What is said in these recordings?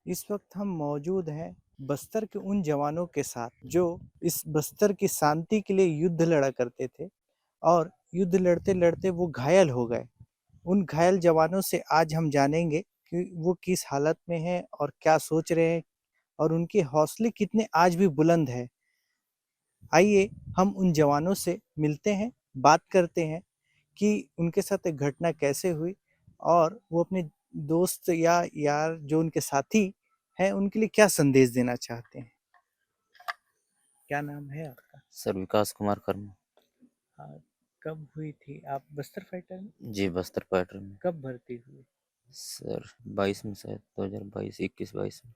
इस वक्त हम मौजूद हैं बस्तर के उन जवानों के साथ जो इस बस्तर की शांति के लिए युद्ध लड़ा करते थे और युद्ध लड़ते लड़ते वो घायल हो गए। उन घायल जवानों से आज हम जानेंगे कि वो किस हालत में हैं और क्या सोच रहे हैं और उनके हौसले कितने आज भी बुलंद है। आइए हम उन जवानों से मिलते हैं, बात करते हैं कि उनके साथ एक घटना कैसे हुई और वो अपने दोस्त या यार जो उनके साथी हैं उनके लिए क्या संदेश देना चाहते हैं। क्या नाम है आपका? सर विकास कुमार कर्मा। हाँ, कब हुई थी आप बस्तर फाइटर में? जी, बस्तर पैट्रोल में। कब भर्ती हुए? सर 22 में, शायद 2022 21-22 में।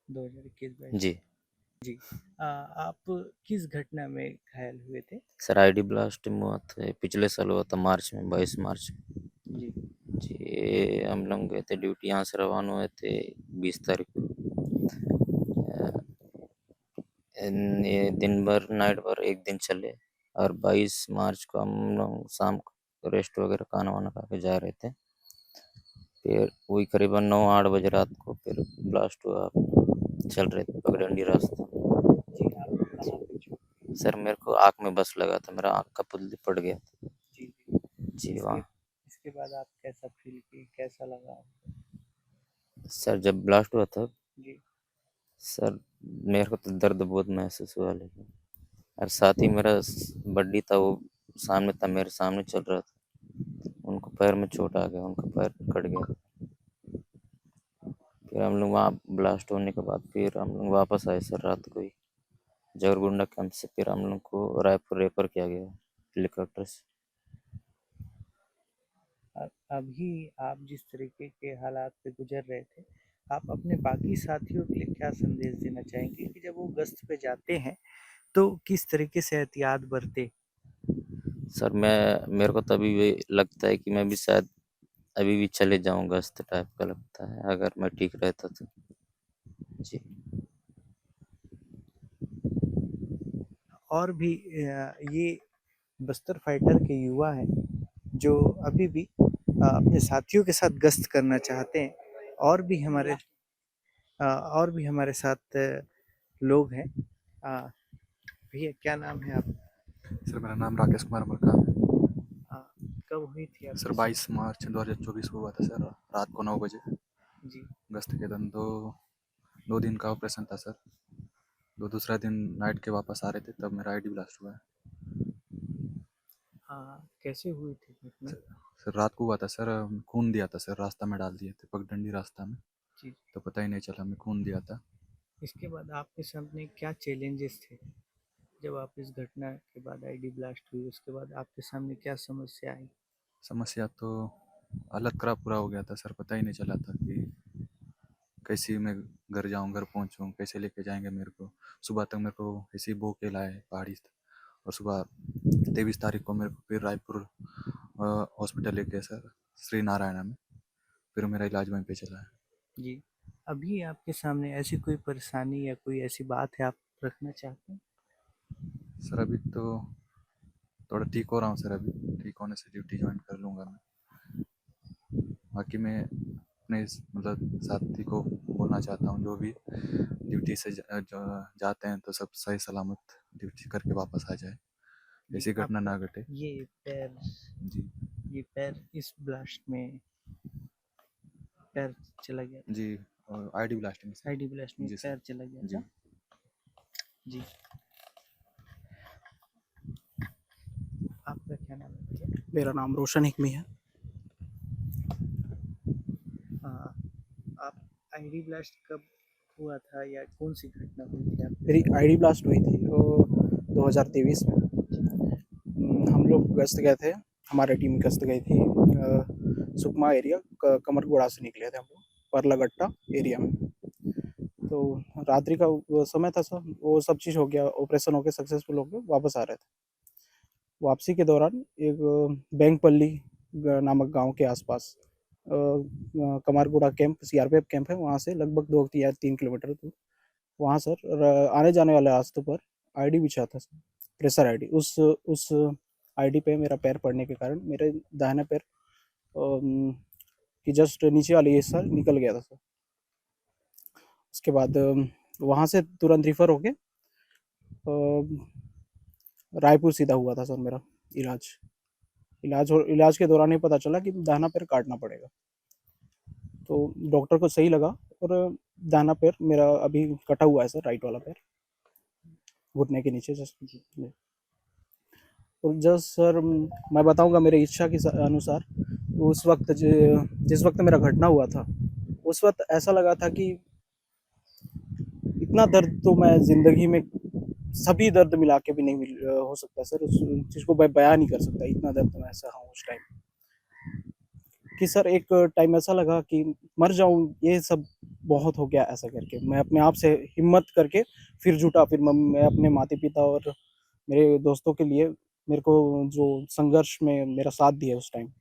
2021-22 जी। जी। आप किस घटना में घायल हुए थे? सर आईडी ब्लास्ट में हुआ था, पिछले साल हुआ था मार्च में, 22 मार्च में। जी। जी, ये हम लोग गए थे ड्यूटी, यहाँ से रवाना हुए थे 20 तारीख को। ये दिन भर नाइट भर एक दिन चले और 22 मार्च को हम लोग शाम को रेस्ट वगैरह खाना वाना खा के जा रहे थे। फिर वही करीबन 9-8 बजे रात को फिर ब्लास्ट हुआ। चल रहे थे पगडंडी रास्ता। जी, आपको कहाँ पे चोट लगी? सर मेरे को आँख में बस लगा था, मेरा आँख का पुतली फट गया था। जी, जी। जी इसके वहाँ। इसके बाद आप कैसा फ़ील किए? कैसा लगा आपको? सर जब ब्लास्ट हुआ था, जी, सर मेरे को तो दर्द बहुत महसूस हुआ, लेकिन और साथ ही मेरा बड्डी था, वो सामने था, मेरे सामने चल रहा था। उनको पैर में चोट आ गया, उनका पैर कट गया। फिर हम लोग वहाँ ब्लास्ट होने के बाद फिर हम लोग वापस आए सर रात को ही जगरगुंडा कैंप से। फिर हम लोग को रायपुर रेफर किया गया हेलीकॉप्टर से। अभी आप जिस तरीके के हालात से गुज़र रहे थे, आप अपने बाकी साथियों के लिए क्या संदेश देना चाहेंगे कि जब वो गश्त पे जाते हैं, तो किस तरीके से एहतियात बरतें? सर मेरे को तभी भी लगता है कि मैं भी शायद अभी भी चले जाऊँ, गश्त टाइप का लगता है, अगर मैं ठीक रहता तो। जी। और भी ये बस्तर फाइटर के युवा हैं, जो अभी भी अपने साथियों के साथ गश्त करना चाहते हैं। और भी हमारे और भी हमारे साथ लोग हैं। अ, भैया क्या नाम है आपका? सर मेरा नाम राकेश कुमार मरकाम है। अ, कब हुई थी सर आपकी 22 मार्च 2024 को हुआ था सर, रात को 9 बजे। जी, गश्त के दिन दो दो दिन का ऑपरेशन था सर। दूसरा दिन नाइट के वापस आ रहे थे तब मेरा आईडी ब्लास्ट हुआ है। कैसे हुई थी घटना? सर, सर रात को हुआ था सर। खून दिया था सर, रास्ता में डाल दिए थे, पगडंडी रास्ता में। जी, तो पता ही नहीं चला, मैं खून दिया था। इसके बाद आपके सामने क्या चैलेंजेस थे? जब आप इस घटना के बाद आईडी ब्लास्ट हुई, उसके बाद आपके सामने क्या समस्या आई? समस्या तो हालत खराब पूरा हो गया था सर, पता ही नहीं चला था कि कैसे मैं घर जाऊँ, घर पहुँचूँ, कैसे लेके जाएंगे मेरे को। सुबह तक मेरे को ऐसे ही बो के लाए पहाड़ी से। और सुबह 23 तारीख को मेरे को फिर रायपुर हॉस्पिटल लेके गए सर, श्री नारायणा में। फिर मेरा इलाज वहीं पे चला है। जी, अभी आपके सामने ऐसी कोई परेशानी या कोई ऐसी बात है आप रखना चाहते हैं? सर अभी तो थोड़ा ठीक हो रहा हूँ सर, अभी ठीक होने से ड्यूटी ज्वाइन कर लूँगा मैं। बाकी मैं अपने मतलब साथी को बोलना चाहता हूँ, जो भी ड्यूटी से जाते हैं तो सब सही सलामत ड्यूटी करके वापस आ जाए, जी, ऐसी घटना आपका ना घटे। ये पैर जी। ये पैर इस ब्लास्ट में पैर चला गया था? जी, और आईडी ब्लास्टिंग से। आईडी ब्लास्ट में जी सर। पैर चला गया जी। था? जी, आपका क्या नाम है भैया? मेरा नाम रोशन हिकमी है। हाँ, आप आईडी ब्लास्ट कब हुआ था या कौन-सी घटना हुई थी आपके मेरी साथ? आईडी ब्लास्ट हुई थी 2023 में। हम लोग गश्त गए थे, हमारी टीम गश्त गई थी सुकमा एरिया, कमरगोड़ा से निकले थे हम लोग, परलागट्टा एरिया में। तो रात्रि का वो समय था सर, वो सब चीज़ हो गया, ऑपरेशन हो के सक्सेसफुल हो के वापस आ रहे थे। वापसी के दौरान एक बैंगपल्ली नामक गांव के आसपास कमारगुड़ा कैंप, सीआरपीएफ कैंप है, वहाँ से लगभग 2 या 3 किलोमीटर दूर। वहाँ सर आने जाने वाले रास्तों पर आईडी बिछा था सर, प्रेशर आईडी। उस आईडी पे मेरा पैर पड़ने के कारण मेरे दाहिने पैर की जस्ट नीचे वाली हिस्सा निकल गया था सर। उसके बाद वहाँ से तुरंत रिफ़र होके रायपुर सीधा हुआ था सर मेरा इलाज। इलाज के दौरान ही पता चला कि दाहिना पैर काटना पड़ेगा। तो डॉक्टर को सही लगा और दाहिना पैर मेरा अभी कटा हुआ है सर, राइट वाला पैर, घुटने के नीचे जस्ट जी। और जस्ट सर मैं बताऊँगा मेरी इच्छा के अनुसार उस वक़्त जिस वक़्त मेरा घटना हुआ था, उस वक़्त ऐसा लगा था कि इतना दर्द तो मैं ज़िंदगी में सभी दर्द मिला के भी नहीं हो सकता सर, उस चीज़ को मैं बयाँ नहीं कर सकता, इतना दर्द मैं सहा हूँ उस टाइम। कि सर एक टाइम ऐसा लगा कि मर जाऊँ, ये सब बहुत हो गया ऐसा करके। मैं अपने आप से हिम्मत करके फिर जुटा, फिर मैं अपने माता-पिता और मेरे दोस्तों के लिए, मेरे को जो संघर्ष में मेरा साथ दिया उस टाइम,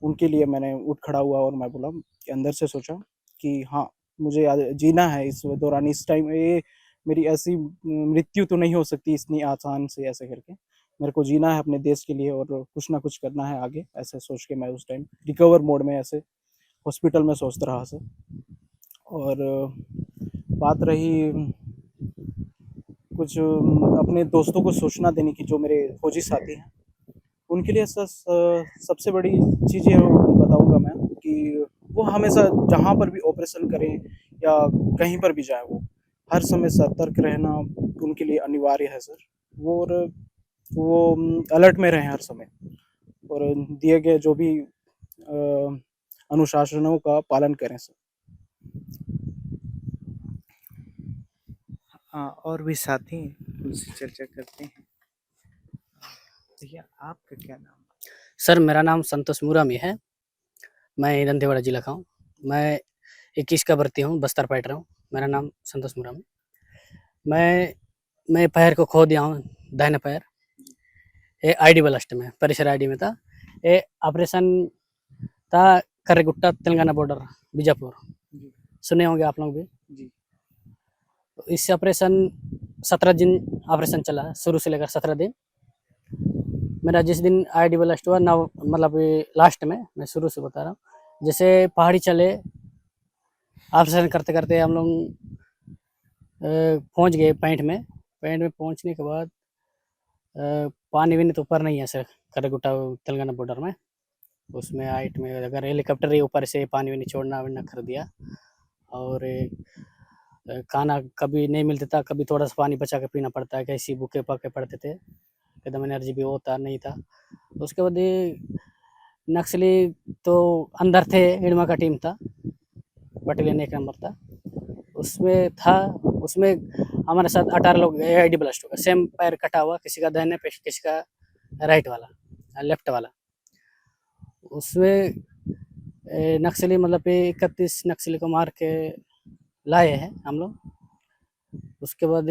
उनके लिए मैंने उठ खड़ा हुआ और मैं बोला कि अंदर से सोचा कि हाँ, मुझे जीना है इस दौरान, इस टाइम ये मेरी ऐसी मृत्यु तो नहीं हो सकती इतनी आसान से ऐसे करके। मेरे को जीना है अपने देश के लिए और कुछ ना कुछ करना है आगे, ऐसे सोच के मैं उस टाइम रिकवर मोड में ऐसे हॉस्पिटल में सोचता रहा सर। और बात रही कुछ अपने दोस्तों को सूचना देने की, जो मेरे फौजी साथी हैं, उनके लिए सर सबसे बड़ी चीज़ ये बताऊँगा मैं कि वो हमेशा जहाँ पर भी ऑपरेशन करें या कहीं पर भी जाएँ, वो हर समय सतर्क रहना उनके लिए अनिवार्य है सर। वो अलर्ट में रहें हर समय और दिए गए जो भी अनुशासनों का पालन करें सर। हाँ, और भी साथी हैं, उनसे चर्चा करते हैं। भैया आपका क्या नाम है? सर मेरा नाम संतोष मुरामी है। मैं दंतेवाड़ा जिला का हूँ। मैं 21 का भर्ती हूँ, बस्तर फाइटर हूँ। मेरा नाम संतोष मुरामी। मैं पैर को खो दिया हूँ, दाहिने पैर। ये आईडी ब्लास्ट में, परिसर आईडी में था। ये ऑपरेशन था कर्रेगुट्टा तेलंगाना बॉर्डर, बीजापुर। सुने होंगे आप लोग भी जी। तो इस ऑपरेशन 17 दिन ऑपरेशन चला, शुरू से लेकर 17 दिन। मेरा जिस दिन आईडी ब्लास्ट हुआ ना, मतलब लास्ट में, मैं शुरू से बता रहा हूँ, जैसे पहाड़ी चले ऑपरेशन करते करते हम लोग पहुँच गए पैंट में पहुँचने के बाद पानी भी नहीं तो ऊपर नहीं है सर, कर्रेगुट्टा तेलंगाना बॉर्डर में। उसमें हाइट में अगर हेलीकॉप्टर ही ऊपर से पानी भी नहीं छोड़ना वरना कर दिया। और खाना कभी नहीं मिलता था, कभी थोड़ा सा पानी बचा के पीना पड़ता है, कैसी भूखे पके पड़ते थे, एकदम एनर्जी भी होता नहीं था। उसके बाद नक्सली तो अंदर थे, इड़मा का टीम था, बटालियन 1 नंबर था, उसमें हमारे साथ 18 लोग आईडी ब्लास्ट हो गया। सेम पैर कटा हुआ, किसी का दाहिने पे, किसी का राइट वाला, लेफ्ट वाला। उसमें नक्सली मतलब 31 नक्सली को मार के लाए हैं हम लोग। उसके बाद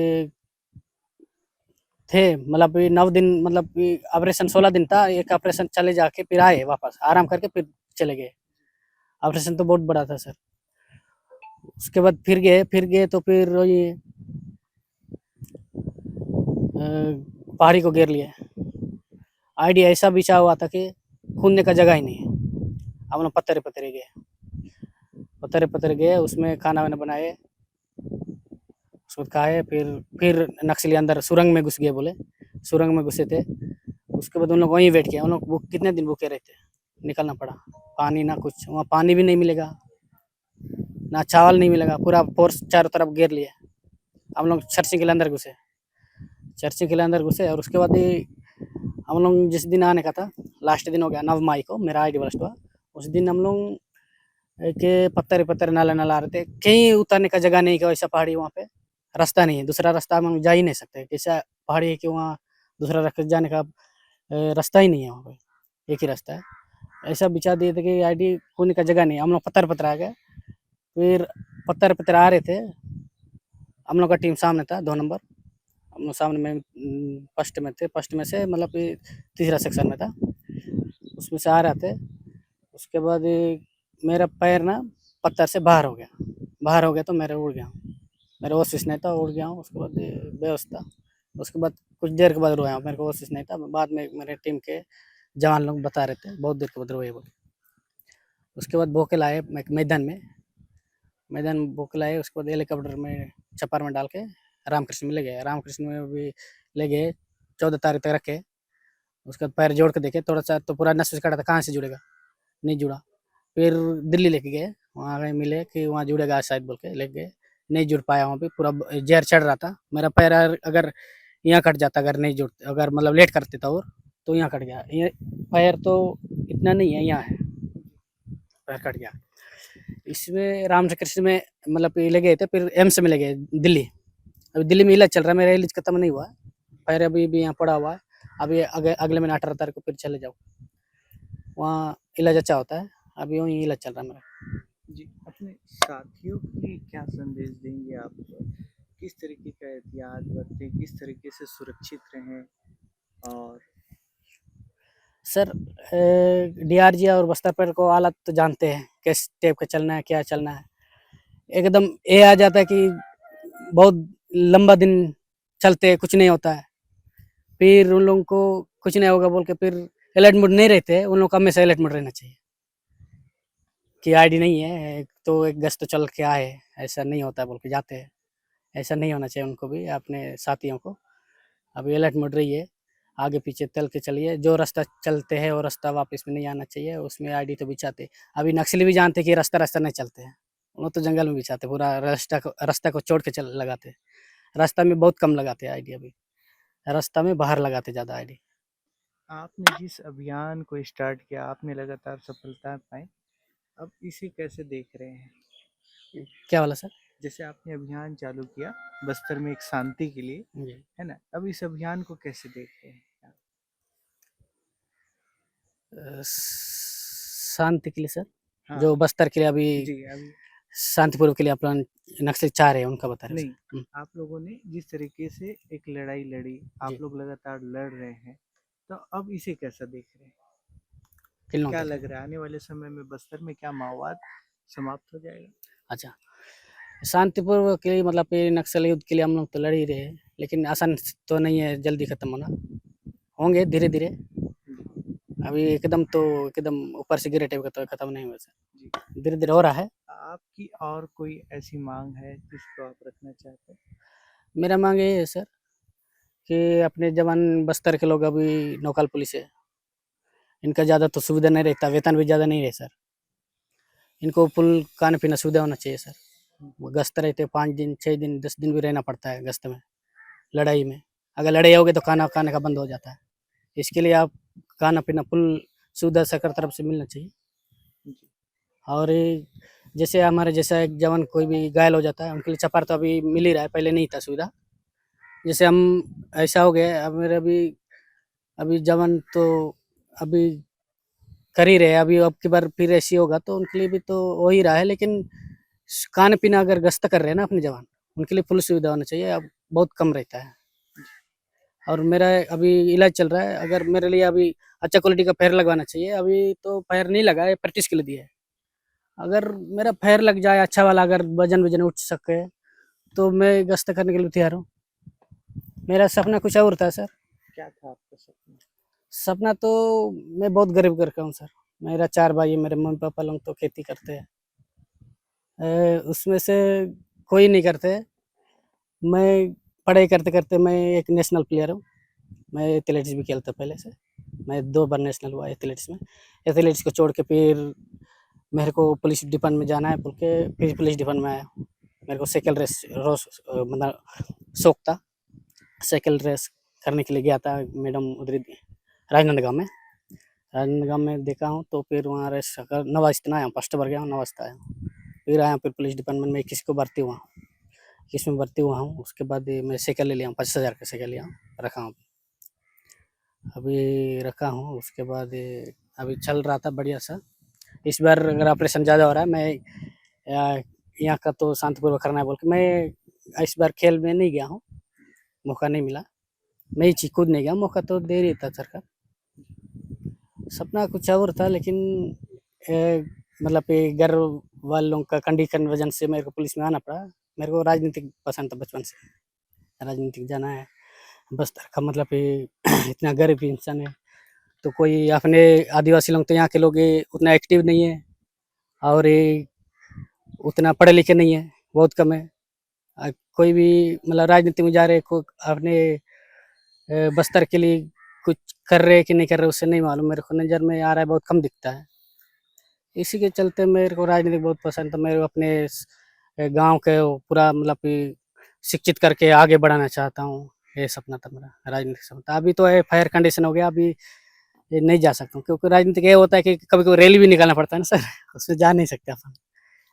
थे मतलब 9 दिन, मतलब ऑपरेशन 16 दिन था। एक ऑपरेशन चले जाके फिर आए वापस, आराम करके फिर चले गए। ऑपरेशन तो बहुत बड़ा था सर। उसके बाद फिर गए तो फिर ये पहाड़ी को घेर लिए। आईडी ऐसा बिछा हुआ था कि कूदने का जगह ही नहीं है। हम लोग पत्थरे गए, उसमें खाना वाना बनाए, उसको खाए। फिर नक्सली अंदर सुरंग में घुस गए, बोले सुरंग में घुसे थे। उसके बाद उन लोग वहीं वेट किया। उन लोग कितने दिन भूखे रहते, निकलना पड़ा। पानी ना कुछ, वहाँ पानी भी नहीं मिलेगा, ना चावल नहीं मिलेगा। पूरा फोर्स चारों तरफ घेर लिए। हम लोग चर्चिंग के अंदर घुसे और उसके बाद हम लोग जिस दिन आने का था, लास्ट दिन हो गया 9 मई को मेरा आईडी ब्लास्ट हुआ। उस दिन हम लोग के पत्थर नाला आ रहे थे, कहीं उतरने का जगह नहीं, वैसा पहाड़ी, वहाँ पे रास्ता नहीं है, दूसरा रास्ता हम जा ही नहीं सकते। कैसा पहाड़ी है कि वहाँ दूसरा रास्ता जाने का रास्ता ही नहीं है, वहाँ पे एक ही रास्ता है। ऐसा बिछा दिए थे कि आईडी कूदने का जगह नहीं। हम लोग पत्थर आ गए। फिर पत्थर आ रहे थे, हम लोग का टीम सामने था, 2 नंबर। हम लोग सामने में फर्स्ट में थे, फर्स्ट में से मतलब तीसरा सेक्शन में था, उसमें से आ रहे थे। उसके बाद मेरा पैर ना पत्थर से बाहर हो गया तो मेरा उड़ गया, मेरा होश नहीं था, उड़ गया हूँ। उसके बाद बेहोश था। उसके बाद कुछ देर के बाद रोया हूँ, मेरे को होश नहीं था। बाद में मेरे टीम के जवान लोग बता रहे थे बहुत देर के बाद रोए बोले। उसके बाद भोके लाए मैदान में, मैदान बुक लाए, उसके बाद हेलीकॉप्टर में चपार में डाल के रामकृष्ण में ले गए। रामकृष्ण में भी ले गए, 14 तारीख तक रखे। उसके बाद पैर जोड़ के देखे, थोड़ा सा तो पूरा नस कटा था, कहाँ से जुड़ेगा, नहीं जुड़ा। फिर दिल्ली लेके गए, वहाँ गए मिले कि वहाँ जुड़ेगा शायद बोल के लेके गए, नहीं जुड़ पाया। वहाँ पे पूरा जहर चढ़ रहा था। मेरा पैर अगर यहाँ कट जाता, अगर नहीं जुड़, अगर मतलब लेट करते था और तो यहाँ कट गया। ये पैर तो इतना नहीं है, यहाँ है, पैर कट गया। इसमें रामकृष्ण में मतलब ले गए थे, फिर एम्स में ले गए दिल्ली। अभी दिल्ली में इलाज चल रहा है, मेरा इलाज खत्म नहीं हुआ है, पैर अभी भी यहाँ पड़ा हुआ है। अभी अगले महीने 18 तारीख को फिर चले जाओ, वहाँ इलाज अच्छा होता है। अभी वहीं इलाज चल रहा है मेरा। जी, अपने साथियों के लिए क्या संदेश देंगे आप? किस तरीके का एहतियात बरतें, किस तरीके से सुरक्षित रहें? और सर डीआरजी और बस्तर पर को हालत तो जानते हैं, किस टाइप का चलना है, क्या चलना है। एकदम ये आ जाता है कि बहुत लंबा दिन चलते कुछ नहीं होता है, फिर उन लोगों को कुछ नहीं होगा बोल के फिर अलर्ट मोड नहीं रहते। उन लोगों को हमेशा अलर्ट मोड रहना चाहिए कि आईडी नहीं है, एक गश्त तो चल के आए, ऐसा नहीं होता बोल के जाते हैं। ऐसा नहीं होना चाहिए उनको भी, अपने साथियों को। अभी अलर्ट मोड रहिए, आगे पीछे चल के चलिए, जो रास्ता चलते हैं वो रास्ता वापस में नहीं आना चाहिए, उसमें आईडी तो बिछाते। अभी नक्सली भी जानते कि रास्ता नहीं चलते हैं, वो तो जंगल में बिछाते, पूरा रास्ता को छोड़ के चल लगाते। रास्ता में बहुत कम लगाते हैं आईडी, अभी रास्ता में बाहर लगाते ज़्यादा आईडी। आपने जिस अभियान को स्टार्ट किया, आपने लगातार सफलता पाई, अब इसे कैसे देख रहे हैं? क्या वाला सर? जैसे आपने अभियान चालू किया बस्तर में एक शांति के लिए, जी। है ना? अब इस अभियान को कैसे देख रहे हैं आप? शांति के लिए सर, हाँ, जो बस्तर के लिए अभी जी, अभी शांतिपूर्वक के लिए अपना नक्सली चाह रहे हैं, उनका बता रहे हैं नहीं, आप लोगों ने जिस तरीके से एक लड़ाई लड़ी, आप जी। लोग लगातार लड़ रहे हैं, तो अब इसे कैसा देख रहे हैं? किन लोगों क्या के? लग रहा है आने वाले समय में बस्तर में क्या माओवाद समाप्त हो जाएगा? अच्छा, शांतिपूर्वक के लिए मतलब ये नक्सल युद्ध के लिए हम लोग तो लड़ ही रहे हैं, लेकिन आसान तो नहीं है जल्दी खत्म होना, होंगे धीरे धीरे। अभी एकदम ऊपर से गिरे टाइप का तो खत्म नहीं हुआ सर, जी, धीरे धीरे हो रहा है। आपकी और कोई ऐसी मांग है जिसको आप रखना चाहते हैं? मेरा मांग ये है सर कि अपने जवान बस्तर के लोग अभी नौकाल पुलिस है, इनका ज़्यादा तो सुविधा नहीं रहता, वेतन भी ज़्यादा नहीं रहे सर। इनको फुल खाने पीना सुविधा होना चाहिए सर। वो गश्त रहते 5 दिन 6 दिन 10 दिन भी रहना पड़ता है गश्त में, लड़ाई में। अगर लड़ाई होगी तो खाना खाने का बंद हो जाता है। इसके लिए आप खाना पीना फुल सुविधा सरकार तरफ से मिलना चाहिए। जी, और जैसे हमारे जैसा एक जवान कोई भी घायल हो जाता है, उनके लिए चपार तो अभी मिल ही रहा है, पहले नहीं था सुविधा। जैसे हम ऐसा हो गया, अब मेरे अभी जवान तो अभी कर ही रहे हैं, अभी अब की बार फिर ऐसी होगा तो उनके लिए भी तो हो ही रहा है। लेकिन खाने पीना अगर गश्त कर रहे हैं ना अपने जवान, उनके लिए फुल सुविधा होना चाहिए, अब बहुत कम रहता है। और मेरा अभी इलाज चल रहा है, अगर मेरे लिए अभी अच्छा क्वालिटी का पैर लगवाना चाहिए। अभी तो पैर नहीं लगा है, प्रैक्टिस के लिए दिया है। अगर मेरा पैर लग जाए अच्छा वाला, अगर वजन उठ सके तो मैं गश्त करने के लिए तैयार हूँ। मेरा सपना कुछ और था सर। क्या था आपका सपना? सपना तो मैं बहुत गरीब घर का हूँ सर। मेरा 4 भाई है, मेरे मम्मी पापा लोग तो खेती करते हैं, उसमें से कोई नहीं करते। मैं पढ़ाई करते करते मैं एक नेशनल प्लेयर हूँ। मैं एथलेटिक्स भी खेलता पहले से, मैं 2 बार नेशनल हुआ एथलेटिक्स में। एथलेटिक्स को छोड़ के फिर मेरे को पुलिस डिपार्टमेंट में जाना है बोल के फिर पुलिस डिपार्टमेंट में आया। मेरे को साइकिल रेस मतलब शौक था, साइकिल रेस करने के लिए गया था मैडम उधर राजनांदगांव में। राजनांदगांव में देखा हूँ तो फिर वहाँ रेस कर नवास्ता आया, फर्स्ट बार गया हूँ, नवास्ता आया। फिर आया फिर पुलिस डिपार्टमेंट में किसी को भर्ती हुआ, किसमें भर्ती हुआ हूँ। उसके बाद मैं साइकिल ले लिया हूँ, 25,000 का साइकिल लिया हूँ, रखा हूँ अभी रखा हूँ। उसके बाद अभी चल रहा था बढ़िया सा। इस बार अगर ऑपरेशन ज़्यादा हो रहा है, मैं यहाँ का तो शांतिपूर्वक करना है बोल के मैं इस बार खेल में नहीं गया हूँ, मौका नहीं मिला। मैं ही खुद नहीं गया, मौका तो दे रही था सरकार। सपना कुछ और था, लेकिन मतलब ये घर वालों का कंडीशन वजह से मेरे को पुलिस में आना पड़ा। मेरे को राजनीतिक पसंद था बचपन से, राजनीतिक जाना है। बस्तर का मतलब इतना गरीब इंसान है, तो कोई अपने आदिवासी लोग तो यहाँ के लोग उतना एक्टिव नहीं है। और उतना पढ़े लिखे नहीं है, बहुत कम है। कोई भी मतलब राजनीति में जा रहे को अपने बस्तर के लिए कुछ कर रहे कि नहीं कर रहे उससे नहीं मालूम, मेरे को नज़र में आ रहा है बहुत कम दिखता है। इसी के चलते मेरे को राजनीति बहुत पसंद, तो मेरे को अपने गांव के वो पूरा मतलब कि शिक्षित करके आगे बढ़ाना चाहता हूँ, ये सपना था मेरा, राजनीतिक सपना। अभी तो फायर कंडीशन हो गया, अभी ये नहीं जा सकता हूँ क्योंकि राजनीतिक ये होता है कि कभी कभी रैली भी निकालना पड़ता है ना सर, उसमें जा नहीं सकते अपन,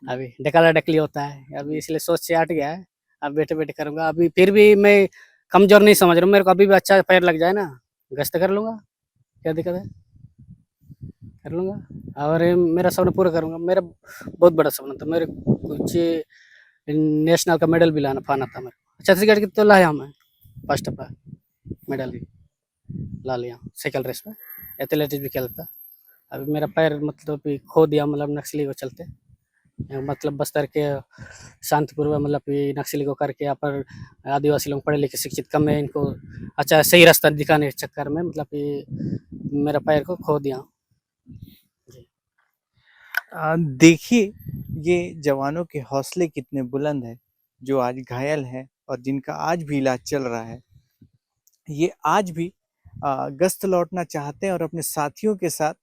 अभी डकाला डकली होता है अभी, इसलिए सोच से हट गया है। अब बैठे बैठे करूँगा, अभी फिर भी मैं कमजोर नहीं समझ रहा हूँ, मेरे को अभी भी अच्छा पैर लग जाए ना, गश्त कर लूँगा, क्या दिक्कत है, कर लूँगा और ये मेरा सपना पूरा करूँगा। मेरा बहुत बड़ा सपना था, मेरे कुछ नेशनल का मेडल भी लाना पाना था मेरे को। छत्तीसगढ़ की तो लाया मैं, फर्स्ट पर मेडल ला लिया साइकिल रेस में, एथलेटिक्स भी खेलता। अभी मेरा पैर मतलब कि खो दिया, मतलब नक्सली को चलते, मतलब बस्तर के शांतिपूर्वक मतलब कि नक्सली को करके यहाँ पर आदिवासी लोग पढ़े लिखे शिक्षित कम है, इनको अच्छा सही रास्ता दिखाने के चक्कर में मतलब कि मेरा पैर को खो दिया। देखिए ये जवानों के हौसले कितने बुलंद हैं, जो आज घायल हैं और जिनका आज भी इलाज चल रहा है। ये आज भी गश्त लौटना चाहते हैं और अपने साथियों के साथ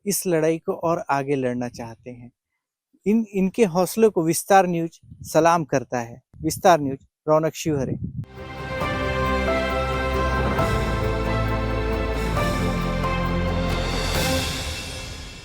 इस लड़ाई को और आगे लड़ना चाहते हैं। इनके हौसलों को विस्तार न्यूज़ सलाम करता है। विस्तार न्यूज़, रौनक शिवहरे।